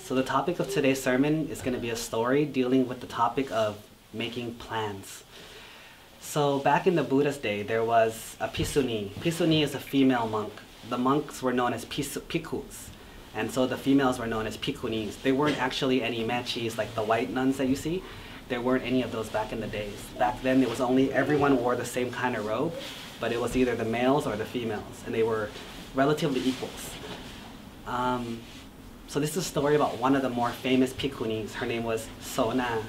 So the topic of today's sermon is going to be a story dealing with the topic of making plans. So back in the Buddha's day, there was a Pisuni. Pisuni is a female monk. The monks were known as Bhikkhus, and so the females were known as Bhikkhunis. There weren't actually any mechis like the white nuns that you see. There weren't any of those back in the days. Back then, it was only everyone wore the same kind of robe, but it was either the males or the females, and they were relatively equals. So this is a story about one of the more famous Bhikkhunis. Her name was Sona.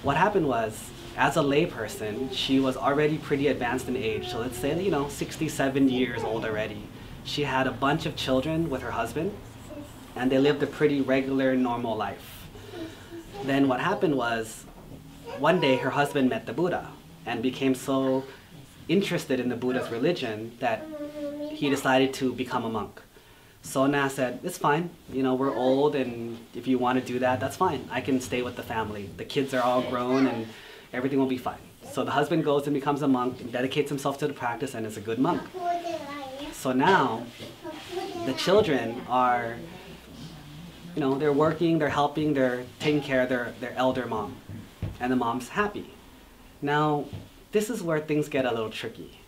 What happened was, as a layperson, she was already pretty advanced in age. So let's say, 67 years old already. She had a bunch of children with her husband, and they lived a pretty regular, normal life. Then what happened was, one day her husband met the Buddha and became so interested in the Buddha's religion that he decided to become a monk. Sona said, it's fine, we're old, and if you want to do that, that's fine. I can stay with the family. The kids are all grown and everything will be fine. So the husband goes and becomes a monk and dedicates himself to the practice and is a good monk. So now the children are, they're working, they're helping, they're taking care of their elder mom. And the mom's happy. Now, this is where things get a little tricky.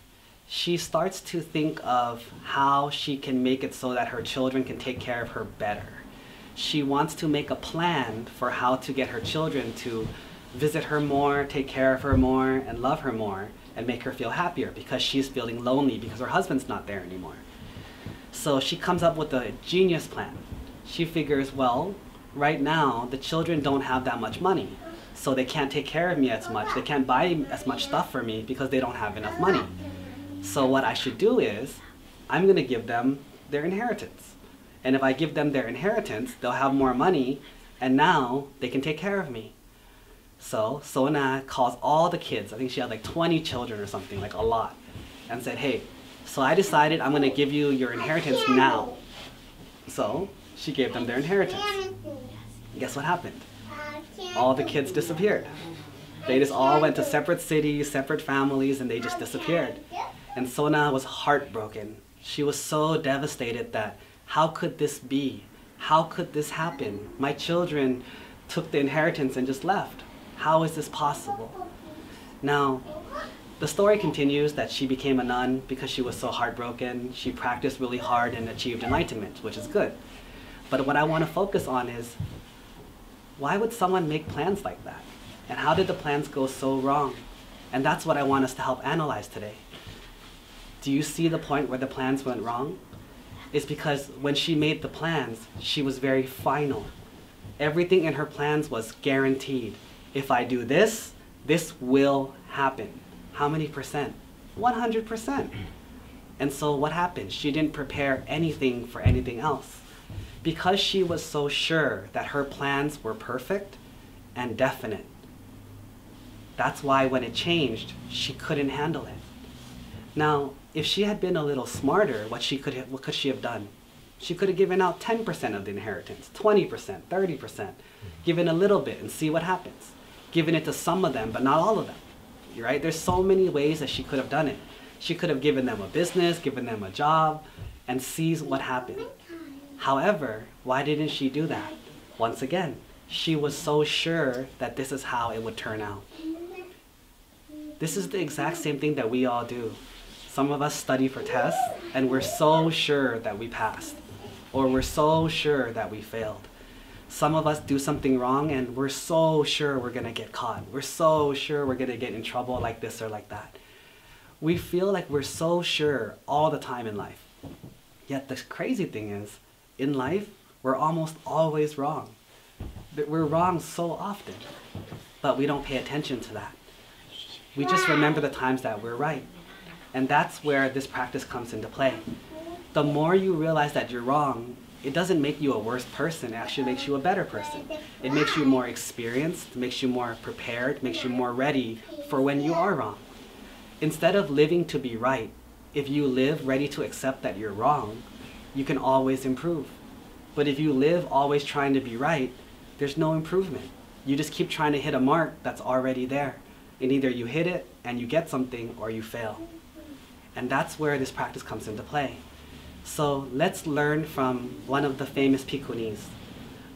She starts to think of how she can make it so that her children can take care of her better. She wants to make a plan for how to get her children to visit her more, take care of her more, and love her more, and make her feel happier because she's feeling lonely because her husband's not there anymore. So she comes up with a genius plan. She figures, well, right now the children don't have that much money, so they can't take care of me as much. They can't buy as much stuff for me because they don't have enough money. So what I should do is, I'm going to give them their inheritance. And if I give them their inheritance, they'll have more money, and now they can take care of me. So Sona calls all the kids, I think she had like 20 children or something, like a lot, and said, hey, so I decided I'm going to give you your inheritance now. So she gave them their inheritance. Guess what happened? All the kids disappeared. They just all went to separate cities, separate families, and they just disappeared. And Sona was heartbroken. She was so devastated that, how could this be? How could this happen? My children took the inheritance and just left. How is this possible? Now, the story continues that she became a nun because she was so heartbroken. She practiced really hard and achieved enlightenment, which is good. But what I want to focus on is, why would someone make plans like that? And how did the plans go so wrong? And that's what I want us to help analyze today. Do you see the point where the plans went wrong? It's because when she made the plans, she was very final. Everything in her plans was guaranteed. If I do this, this will happen. How many percent? 100%. And so what happened? She didn't prepare anything for anything else. Because she was so sure that her plans were perfect and definite. That's why when it changed, she couldn't handle it. Now, if she had been a little smarter, what could she have done? She could have given out 10% of the inheritance, 20%, 30%, given a little bit and see what happens. Given it to some of them, but not all of them, right? There's so many ways that she could have done it. She could have given them a business, given them a job, and sees what happened. However, why didn't she do that? Once again, she was so sure that this is how it would turn out. This is the exact same thing that we all do. Some of us study for tests, and we're so sure that we passed, or we're so sure that we failed. Some of us do something wrong, and we're so sure we're going to get caught. We're so sure we're going to get in trouble like this or like that. We feel like we're so sure all the time in life. Yet the crazy thing is, in life, we're almost always wrong. We're wrong so often, but we don't pay attention to that. We just remember the times that we're right. And that's where this practice comes into play. The more you realize that you're wrong, it doesn't make you a worse person, it actually makes you a better person. It makes you more experienced, makes you more prepared, makes you more ready for when you are wrong. Instead of living to be right, if you live ready to accept that you're wrong, you can always improve. But if you live always trying to be right, there's no improvement. You just keep trying to hit a mark that's already there. And either you hit it and you get something, or you fail. And that's where this practice comes into play. So let's learn from one of the famous Bhikkhunis.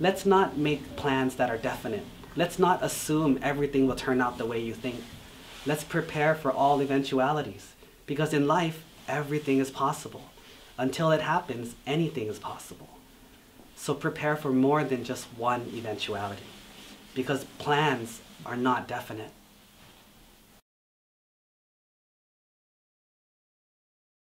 let's not make plans that are definite. Let's not assume everything will turn out the way you think. Let's prepare for all eventualities, because in life, everything is possible. Until it happens, anything is possible. So prepare for more than just one eventuality, because plans are not definite.